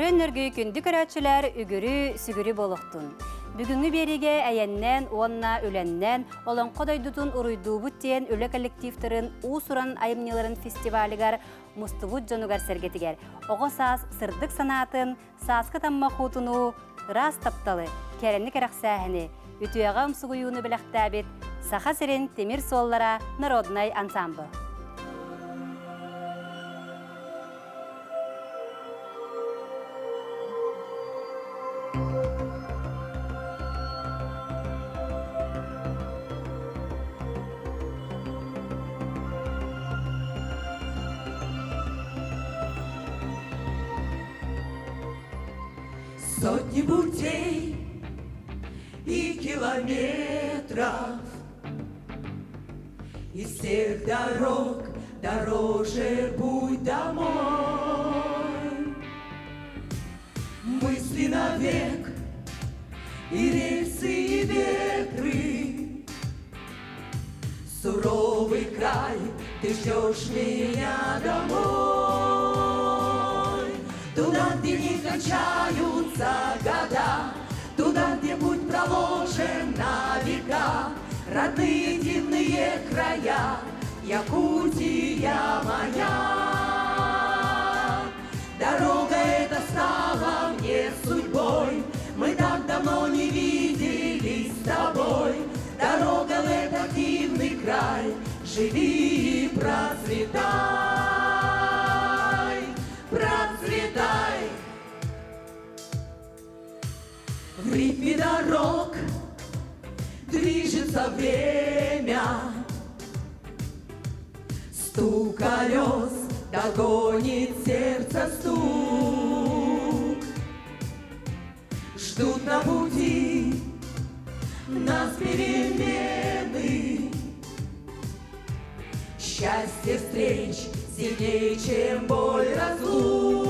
Көрөн өргөй күндү көрәтчілер үгірі сүгірі болуқтун. Бүгінгі береге әйеннен, уанна өләннен, олон қодайдутун ұруйду бұттен өлі коллективтарын ұсуран айымнеларын фестивалігер мұстыбут жонугар сәргетігер. Оғы саз сырдық санатын, сазқы тамма құтыну, рас тапталы, кәрінні кәрақсәхіні, үтуяға ұмсығыюыны біліқтәбет, Саха Сирен Темир Соллара народнай ансамблы. Сотни путей и километров, из всех дорог дороже путь домой. Мысли навек и рельсы, и ветры, суровый край, ты ждешь меня домой. Туда, где не кончаются года, туда, где путь проложен на века, родные дивные края, Якутия моя. Дорога эта стала мне судьбой, мы так давно не виделись с тобой. Дорога в этот дивный край, живи и процветай, процветай. В ритме дорог движется время, стук колес догонит сердце стук. Ждут на пути нас перемены, счастье встреч сильнее, чем боль разлук.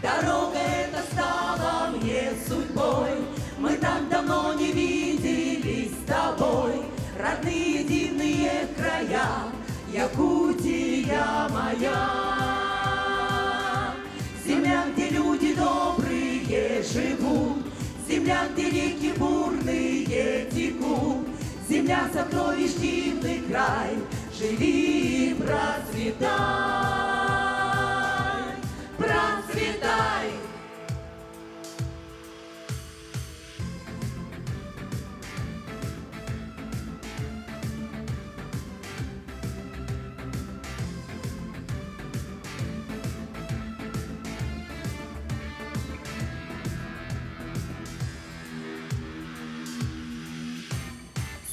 Дорога эта стала мне судьбой, мы так давно не виделись с тобой. Родные дивные края, Якутия моя. Земля, где люди добрые живут, земля, где реки бурные текут, земля сокровищ, дивный край, живи и процветай, процветай.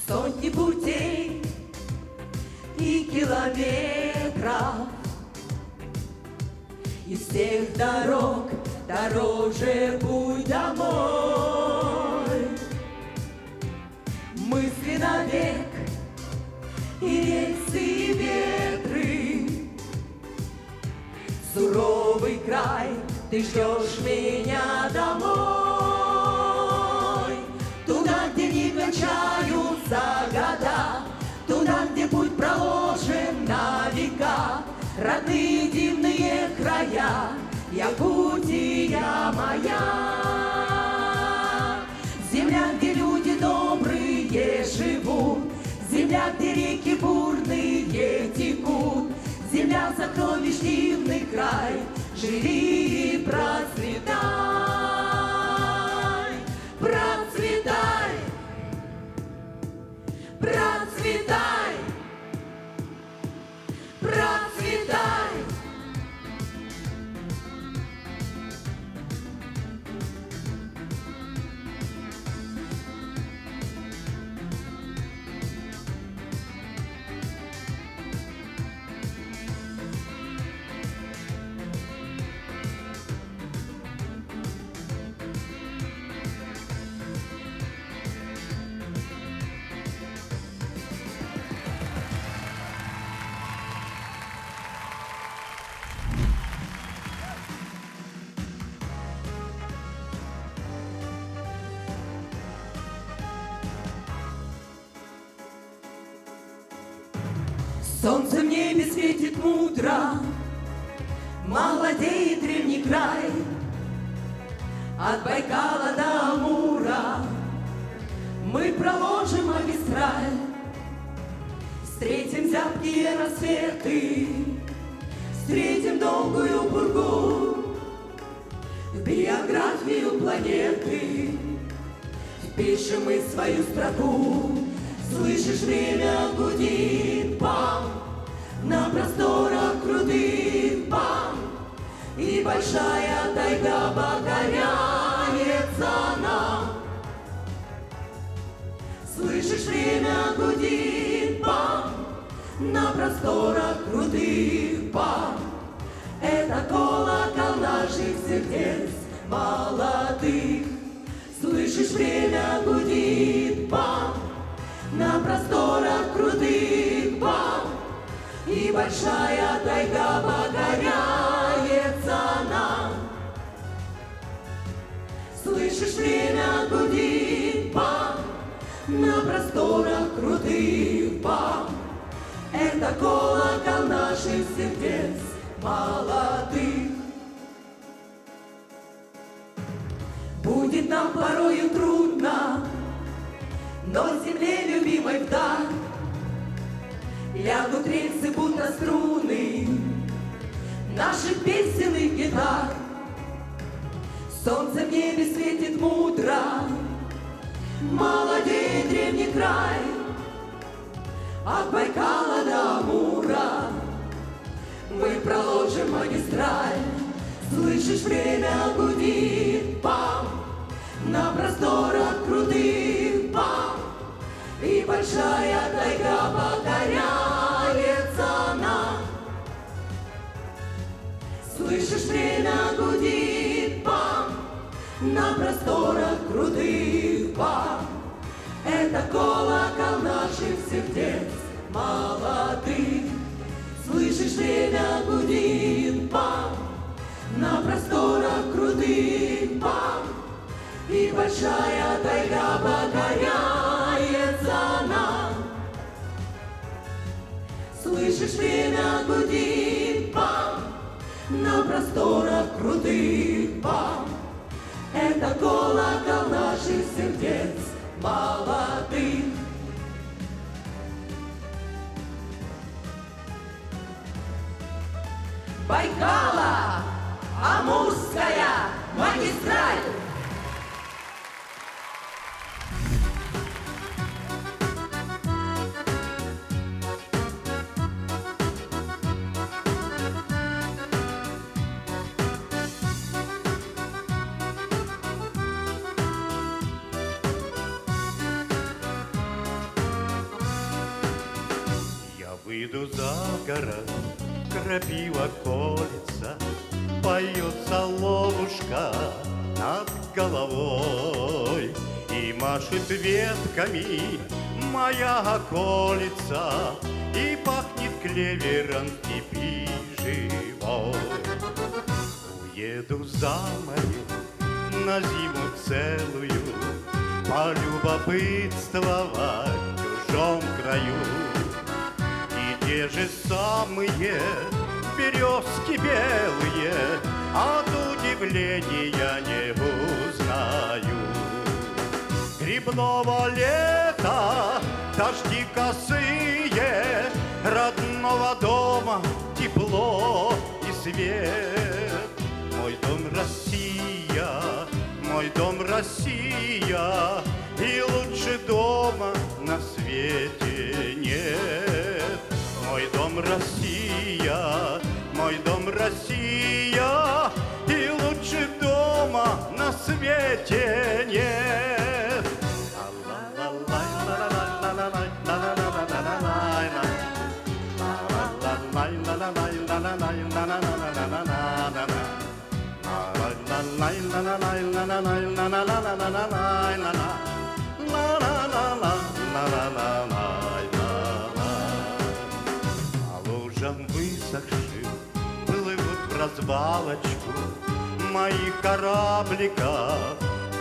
Сотни путей и километров, из всех дорог дороже путь домой. Мысли навек и рельсы, и ветры, суровый край, ты ждешь меня домой. Туда, где не кончаются года, туда, где путь проложен на века, родные дивные края, Якутия моя. Земля, где люди добрые живут, земля, где реки бурные текут, земля сокровищ, дивный край, живи и процветай, процветай, процветай, процветай. Солнце в небе светит мудро, молодеет древний край, от Байкала до Амура мы проложим магистраль, встретим зябкие рассветы, встретим долгую пургу, в биографию планеты впишем мы свою строку. Слышишь, время гудит, пам, на просторах крутых, пам, и большая тайга покоряется нам. Слышишь, время гудит, пам, на просторах крутых, пам, это колокол наших сердец молодых. Слышишь, время гудит, пам, на просторах крутых, пам, и большая тайга покоряется нам. Слышишь, время гудит, пам, на просторах крутых, пам, это колокол наших сердец молодых. Будет нам порою трудно, но земле любимой вдаль лягут рельсы, будто струны наших песенных гитар. Солнце в небе светит мудро, молодеет древний край, от Байкала до Амура мы проложим магистраль. Слышишь, время гудит, пам, на просторах крутых, пам, и большая тайга покоряется нам. Слышишь, время гудит, пам, на просторах крутых, пам, это колокол наших сердец молодых. Слышишь, время гудит, пам, на просторах крутых, пам, и большая тайга покоряется нам. Слышишь, время гудит, пам, на просторах крутых, пам, это колокол наших сердец молодых. Байкала, Амурская магистраль. Выйду за город, крапива колется, поет соловушка над головой и машет ветками моя околица, и пахнет клевером в степи живой. Уеду за море на зиму целую, полюбопытствовать в чужом краю. Те же самые березки белые от удивления не узнаю. Грибного лета дожди косые, родного дома тепло и свет. Мой дом Россия, мой дом Россия, и лучше дома на свете нет. Мой дом Россия, мой дом Россия, и лучше дома на свете нет. Высохшим плывут в развалочку мои кораблика,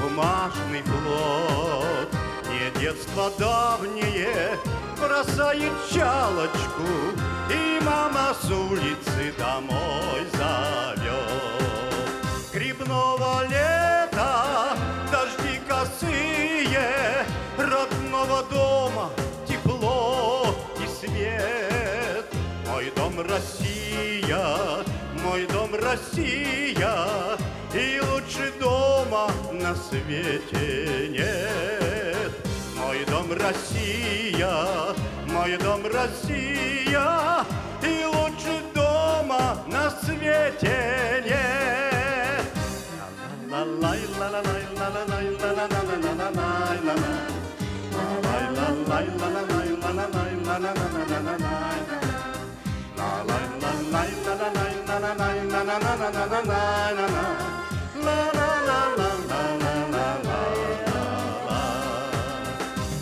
бумажный флот. Не детство давнее бросает чалочку, и мама с улицы домой зовет. Россия, мой дом Россия, и лучше дома на свете нет. Мой дом Россия, мой дом Россия, и лучше дома на свете нет.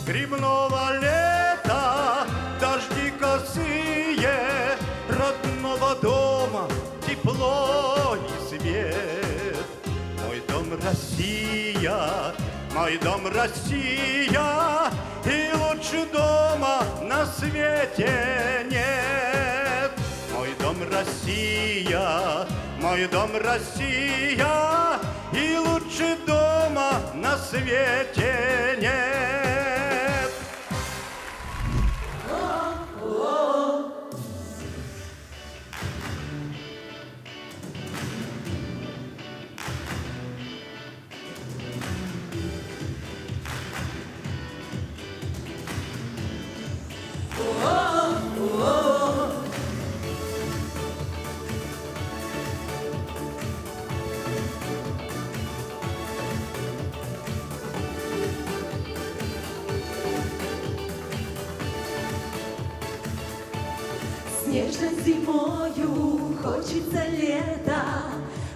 Грибного лета, дожди косые, родного дома тепло и свет. Мой дом Россия, мой дом Россия, и лучше дома на свете нет. Мой дом Россия, мой дом Россия, и лучше дома на свете нет. Снежной зимою хочется лета,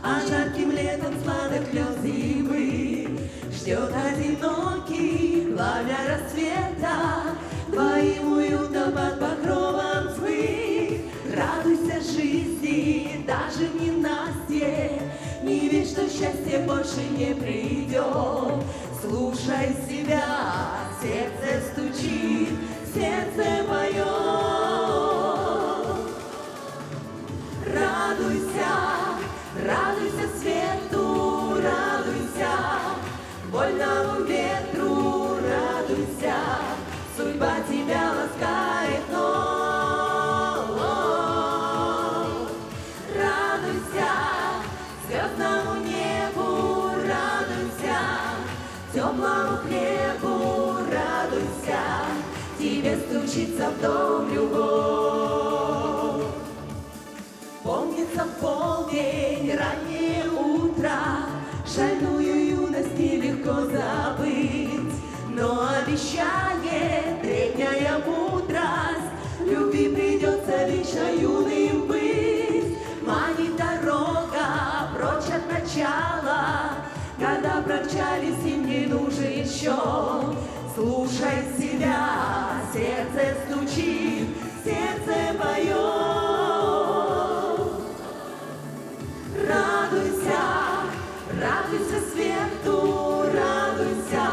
а жарким летом сладок лед зимы. Ждет одинокий пламя рассвета, твоим уютом под покровом тьмы. Радуйся жизни, даже в ненастье, не верь, что счастье больше не придет. Слушай себя, сердце стучит, сердце поет. Радуйся, радуйся свету, радуйся вольному ветру, радуйся, судьба тебя ласкает вновь. Радуйся звездному небу, радуйся теплому хлебу, радуйся, тебе стучится в дом любовь. Помнится в полдень, раннее утро, шальную юность нелегко забыть, но обещание, древняя мудрость, любви придется вечно юным быть. Манит дорога прочь от начала, когда промчались, им не нужен еще. Слушай себя, сердце стучит, сердце поет. Радуйся, радуйся свету, радуйся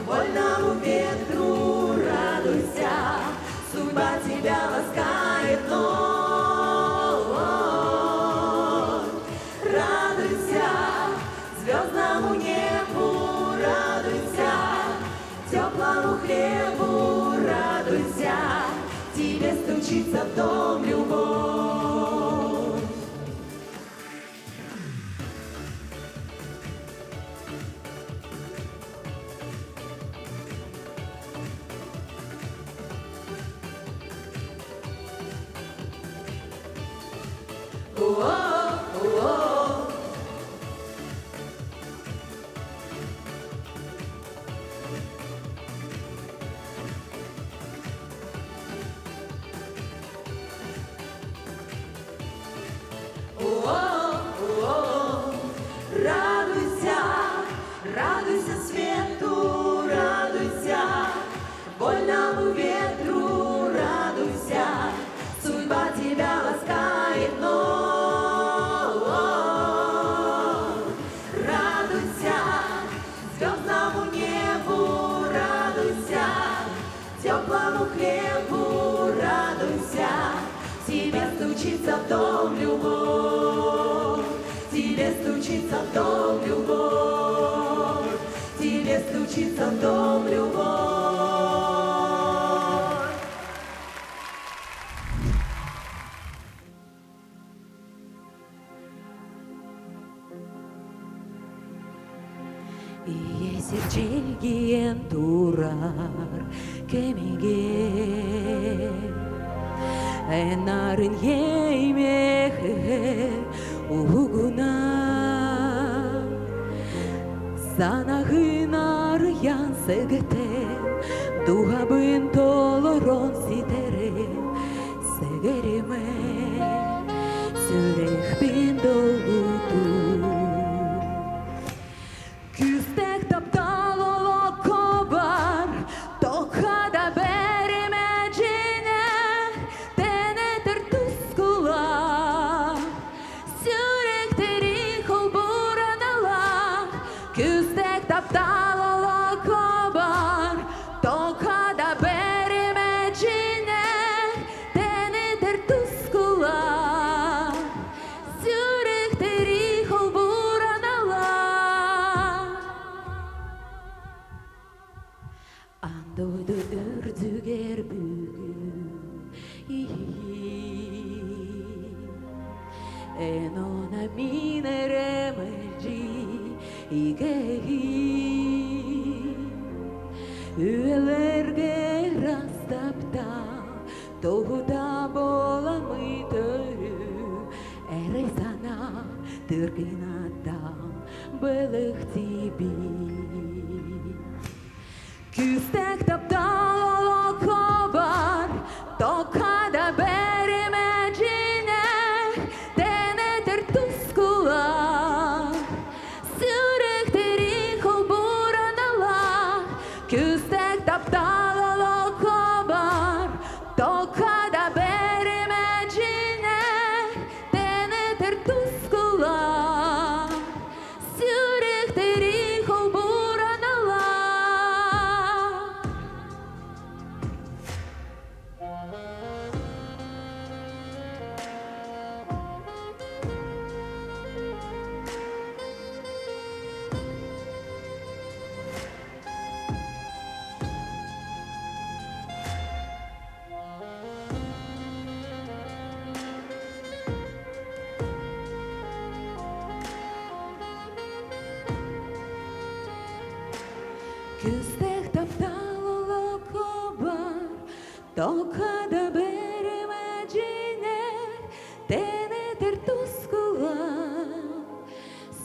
вольному ветру, радуйся, судьба тебя ласкает вновь. Радуйся звездному небу, радуйся теплому хлебу, радуйся, тебе стучится в дом любовь. Радуйся свету, радуйся вольному ветру, радуйся, судьба тебя ласкает вновь. Радуйся звездному небу, радуйся теплому хлебу, радуйся, тебе стучится в дом любовь, тебе стучится в дом любовь, тебе стучится в дом любовь. Serçilgiyen durar kemige Enarın yemeğe uğuna Sana hınar yan segetem Duhabın toloron siterim Segerime Sürek bin doludu Küstek taptal olo kobar Tokada berimecine Denetir tuskula Sürekteri kolburanala Küstek taptal olo kobar Tokada berimecine Denetir tuskula Sürekteri kolburanala Andoydu ürdüger bugün En ona mineremelci igehi Üyelerge rastapta Tohuda bolamı törü Ere sana tırgınattan Balık tibi Küstek taptal olo kobar Tokada berimecine Denetir tuskula Sürekteri kolburanala Küstek taptal olo kobar Tokada berimecine Denetir tuskula Sürekteri kolburanala Küstek taptal olo kobar Tokada berimecine Denetir tuskula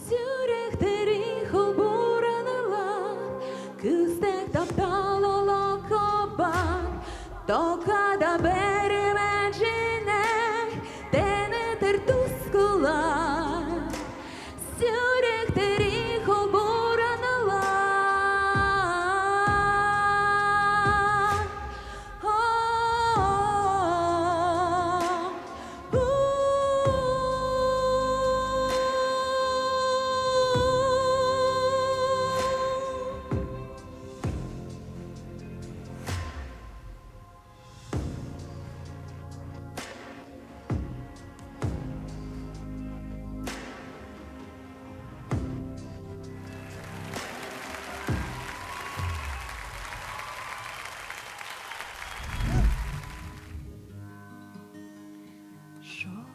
Sürekteri kolburanala Küstek taptal olo kobar Tokada berimecine Denetir tuskula Sürekteri kolburanala Шел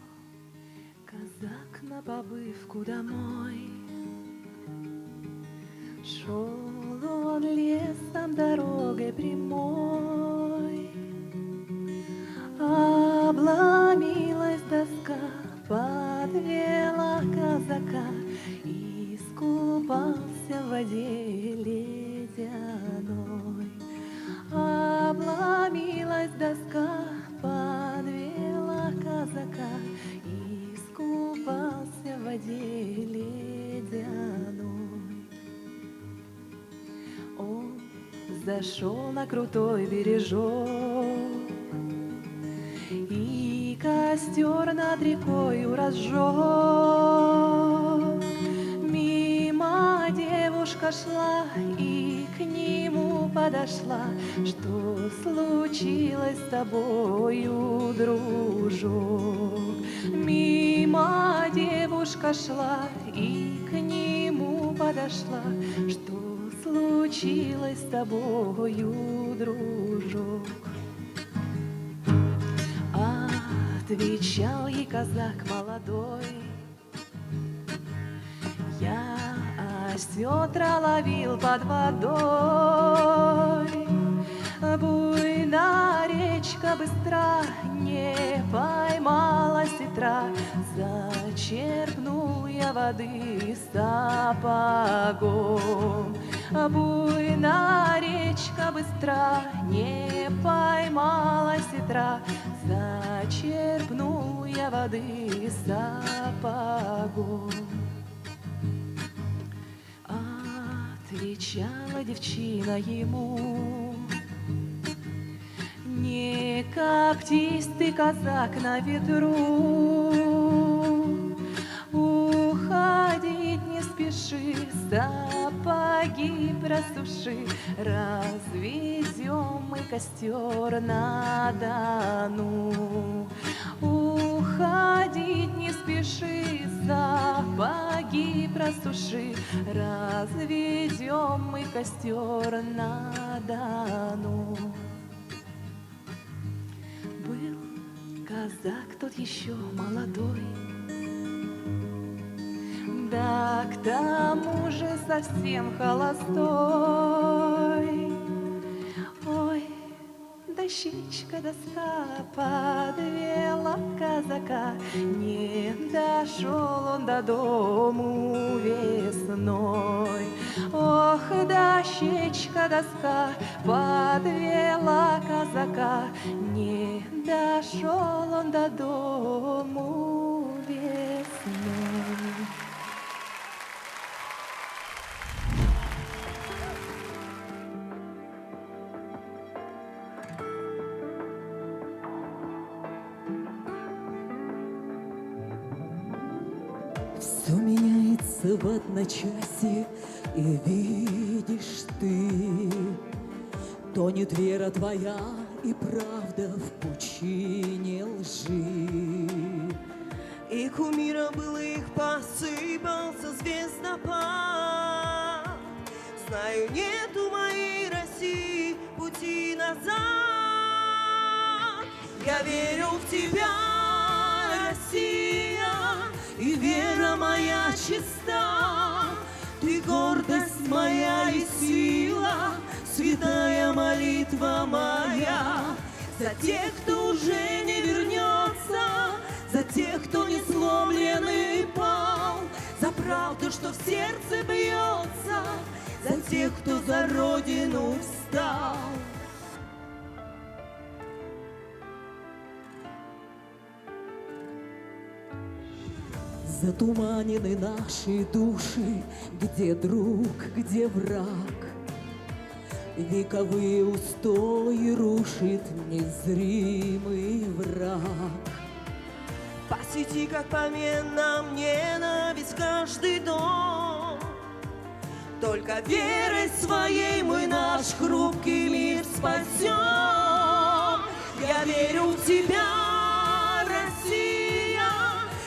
казак на побывку домой. Шел он лесом дорогой прямой. Обломилась доска, подвела казака. Искупался в воде ледяной. Обломилась доска, подвела казака, искупался в воде ледяной. Он зашел на крутой бережок и костер над рекою разжег. Мимо девушка шла и к нему подошла. Что случилось с тобою, дружок? Мимо девушка шла и к нему подошла. Что случилось с тобою, дружок? Отвечал ей казак молодой: я осетра ловил под водой. Буйная речка быстра, не поймала сетра, зачерпнул я воды сапогом. Буйная речка быстра, не поймала сетра, зачерпнул я воды сапогом. Отвечала девчина ему: не коптись ты, казак, на ветру, уходить не спеши, сапоги просуши, разведем мы костер на Дону. Уходить не спеши, сапоги просуши, разведем мы костер на Дону. Был казак тот еще молодой, да к тому же совсем холостой. Ой, дощечка доска подвела казака, не дошел он до дому весной. Ох, дощечка доска подвела казака, не дошел он до дому весной. Все меняется в одночасье, и видишь ты, тонет вера твоя и правда в пучине лжи. И кумира былых посыпался звездопад. Знаю, нету моей России пути назад. Я верю в тебя, Россия, и вера моя чиста. Ты гордость моя и сила, святая молитва моя. За тех, кто уже не вернется, за тех, кто не сломлен и пал, за правду, что в сердце бьется, за тех, кто за родину встал. Затуманены наши души, где друг, где враг. Вековые устои рушит незримый враг. Посети, как поменам, ненависть каждый дом. Только верой своей мы наш хрупкий мир спасем. Я верю в тебя, Россия,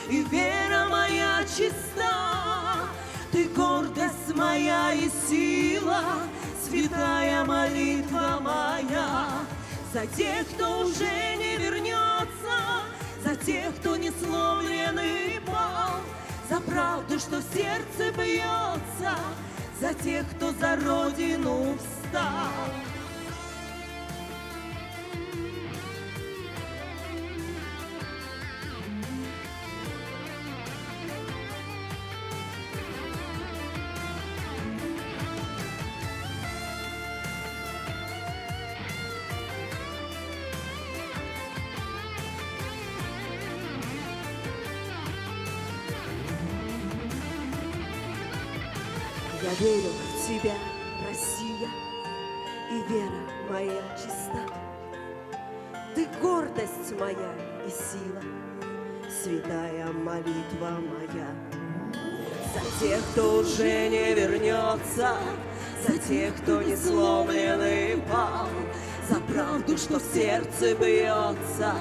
и вера моя чиста. Ты гордость моя и сила, святая молитва моя. За тех, кто уже не вернется, за тех, кто не сломлен и пал, за правду, что в сердце бьется, за тех, кто за родину встал. Я верю в тебя, Россия, и вера моя чиста. Ты гордость моя и сила, святая молитва моя. За тех, кто уже не вернется, за тех, кто не сломлен и пал, за правду, что в сердце бьется,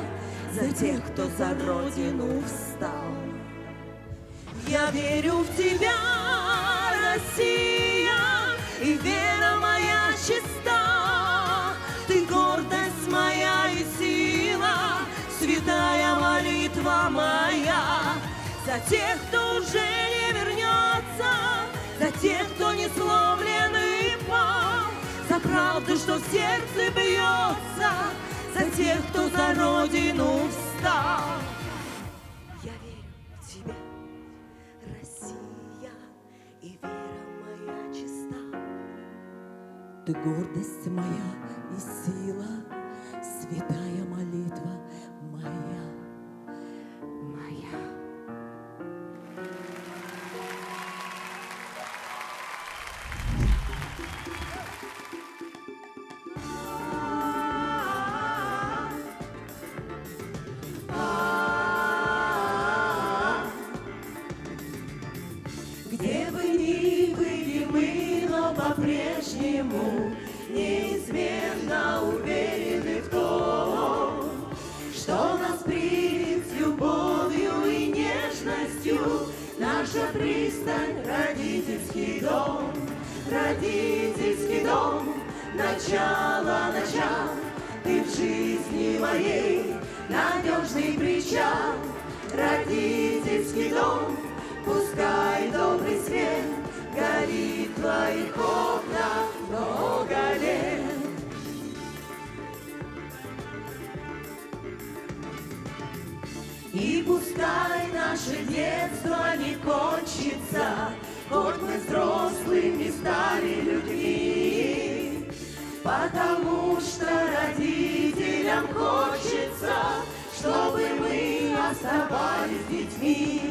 за тех, кто за родину встал. Я верю в тебя, Россия, и вера моя чиста. Ты гордость моя и сила, святая молитва моя. За тех, кто уже не вернется, за тех, кто не правду, что в сердце бьется, за тех, кто за родину встал. Я верю в тебя, Россия, и вера моя чиста. Ты гордость моя и сила, святая молитва моя, моя. Где бы ни были мы, но по-прежнему неизменно уверены в том, что нас примет с любовью и нежностью наша пристань, родительский дом, родительский дом, начало начал, ты в жизни моей надежный причал, родительский дом. Пускай добрый свет горит в твоих окнах много лет. И пускай наше детство не кончится, хоть мы взрослыми стали людьми, потому что родителям хочется, чтобы мы оставались детьми.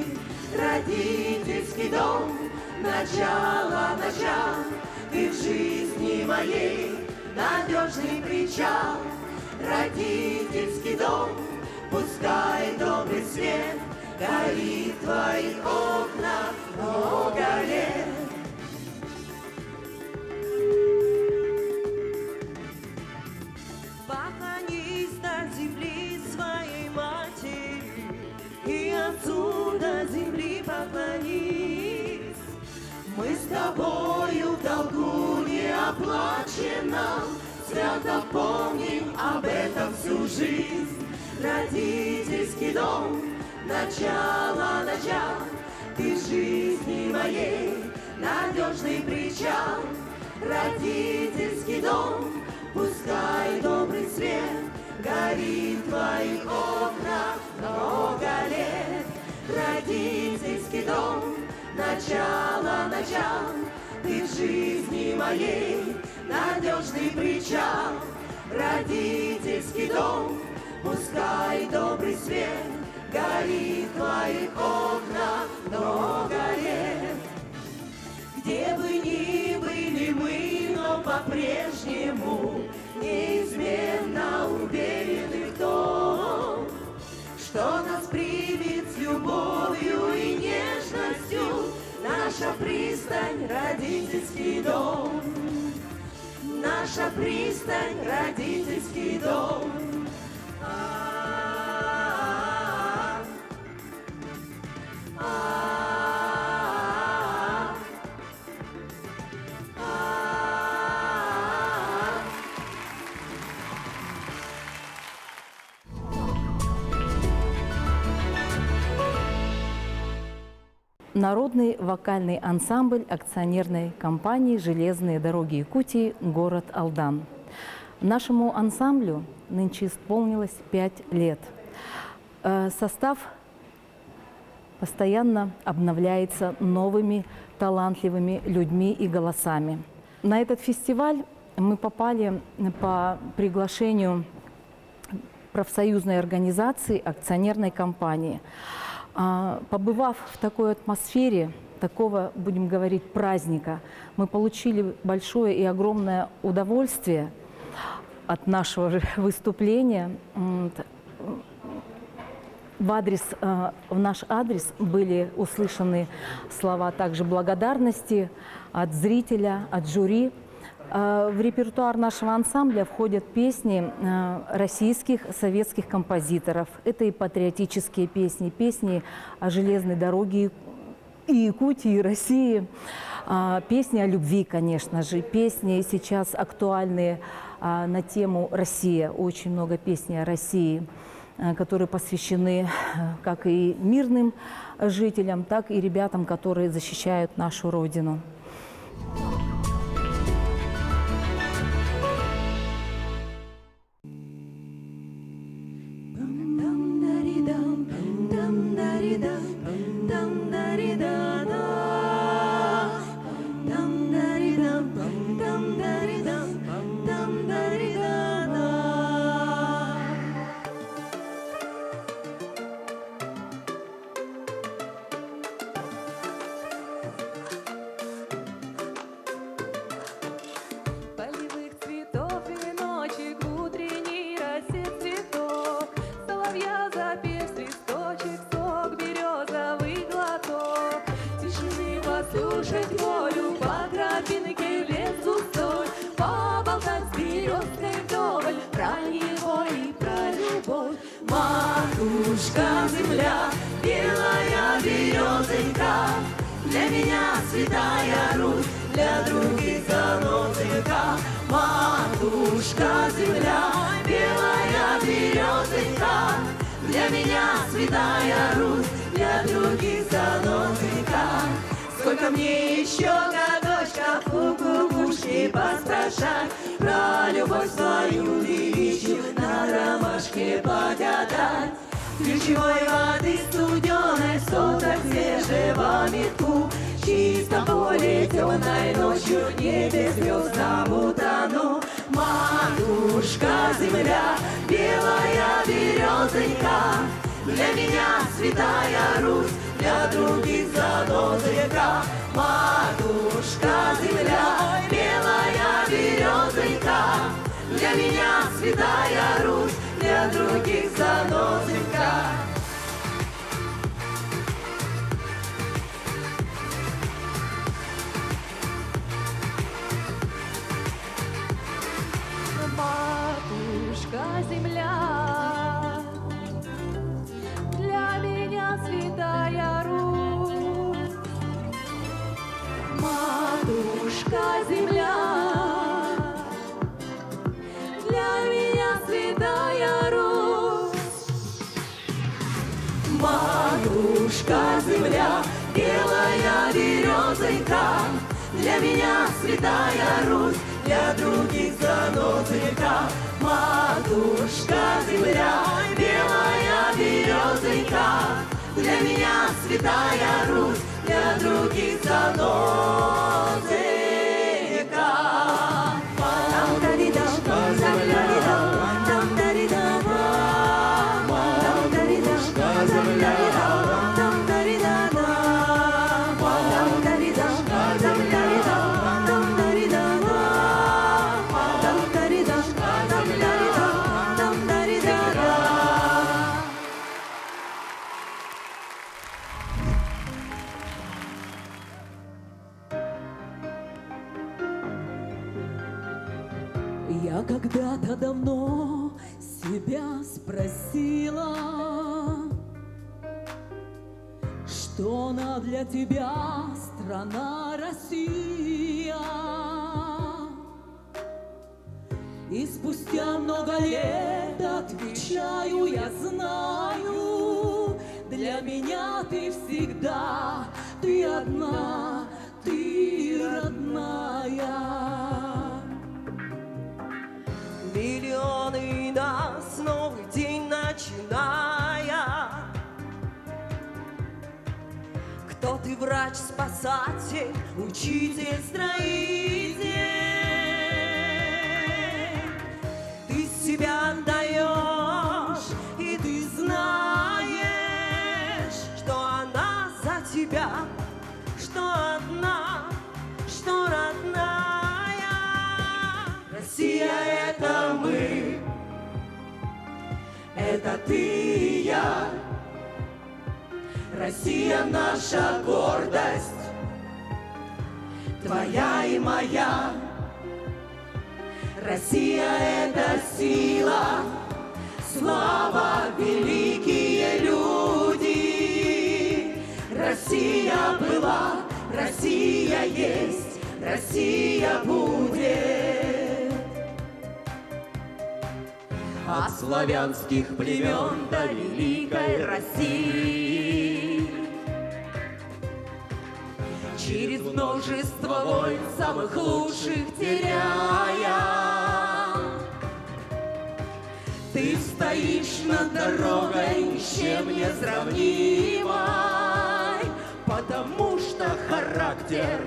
Родительский дом, начало начал, ты в жизни моей надежный причал. Родительский дом, пускай добрый свет горит в твоих окнах много лет. Поклонись до земли своей матери, и отсюда земли поклонись. Мы с тобою в долгу не оплаченном, свято помним об этом всю жизнь. Родительский дом, начало начал, ты в жизни моей надежный причал. Родительский дом, пускай добрый свет горит в твоих окнах много лет. Родительский дом, начало начал, ты в жизни моей надежный причал. Родительский дом, пускай добрый свет горит в твоих окнах много лет. Где бы ни были мы, но по-прежнему неизменно уверены в том, что нас примет с любовью и нежностью наша пристань, родительский дом. Наша пристань, родительский дом. Народный вокальный ансамбль акционерной компании «Железные дороги Якутии», город Алдан. Нашему ансамблю нынче исполнилось 5 лет. Состав постоянно обновляется новыми талантливыми людьми и голосами. На этот фестиваль мы попали по приглашению профсоюзной организации акционерной компании. Побывав в такой атмосфере, такого, будем говорить, праздника, мы получили большое и огромное удовольствие от нашего выступления. В наш адрес были услышаны слова также благодарности от зрителя, от жюри. В репертуар нашего ансамбля входят песни российских, советских композиторов. Это и патриотические песни, песни о железной дороге и Якутии, и России, песни о любви, конечно же, песни сейчас актуальные на тему «Россия». Очень много песней о России, которые посвящены как и мирным жителям, так и ребятам, которые защищают нашу Родину. послушать волю, по тропинке в лесу вдоль, поболтать с березкой вдоволь про него и про любовь. Матушка земля, белая березонька, для меня святая Русь, для других занозонька. Матушка земля, белая березонька, для меня святая Русь, для других занозонька. Сколько мне еще годочков у кукушки поспрашать, про любовь свою девичью на ромашке подятать. Ключевой воды студеной, соток свежего метку, в чистом поле темной ночью, небе звездному тону. Матушка земля, белая березонька, для меня святая Русь, для других занозонька. Матушка земля, белая березонька, для меня святая Русь, для других занозонька. Матушка земля, для меня святая Русь. Матушка земля, для меня святая Русь. Матушка земля, белая березонька, для меня святая Русь, для других занозонька. Матушка земля, белая березонька, для меня святая Русь, для других занозонька. Я когда-то давно себя спросила, что она для тебя, страна Россия. И спустя много лет отвечаю, я знаю, для меня ты всегда, ты одна, ты родная. Миллионы нас, новый день начиная. Кто ты, врач, спасатель, учитель, строитель? Ты себя отдаешь, и ты знаешь, что она за тебя, что одна, что родная. Россия — это мы, это ты и я. Россия — наша гордость, твоя и моя. Россия — это сила, слава, великие люди. Россия была, Россия есть, Россия будет. От славянских племен до великой России, через множество войн самых лучших теряя, ты стоишь над дорогой ни с чем не сравнимой, потому что характер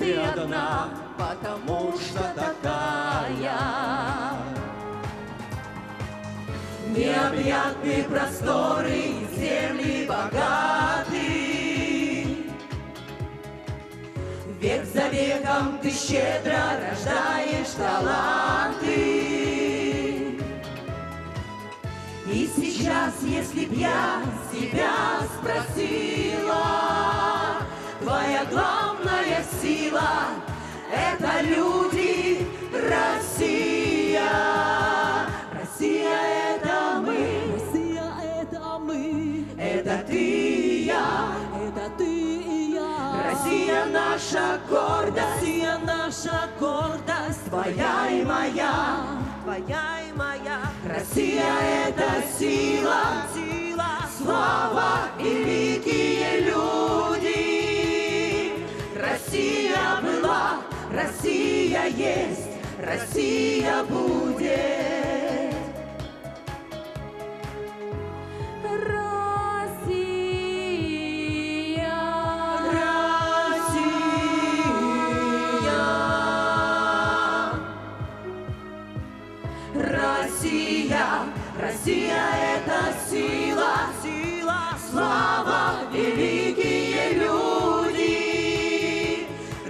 ты одна, потому что такая. Необъятные просторы и земли богаты, век за веком ты щедро рождаешь таланты. И сейчас, если б я себя спросила, твоя главная Сильная сила — это люди, Россия. Россия — это мы, Россия — это мы, это ты и я. это ты и я. Россия — наша гордость, Россия — наша гордость, твоя и моя. твоя и моя. Россия — это сила, слава и великие люди. Россия была, Россия есть, Россия будет. Россия, Россия — это сила, слава, великие люди.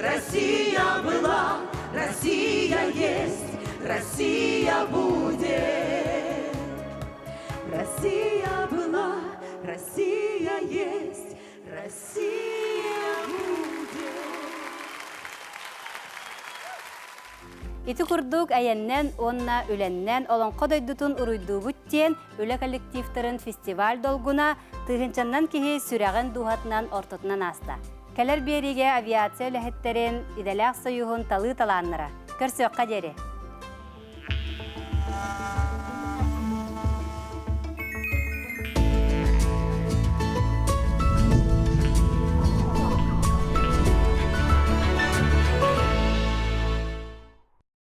Россия была, Россия есть, Россия будет. Россия была, Россия есть, Россия будет. Ити курдук әйеннен, онна үленнен, олон қодайдутун уруйдугуттен үлі коллективтарын фестиваль долгуна тыгынчаннан кихи сүрәғын духатынан ортотынан аста. Кәлер береге авиация өләхеттерін иделәк союғын талы таланныра. Көрсөққа дері.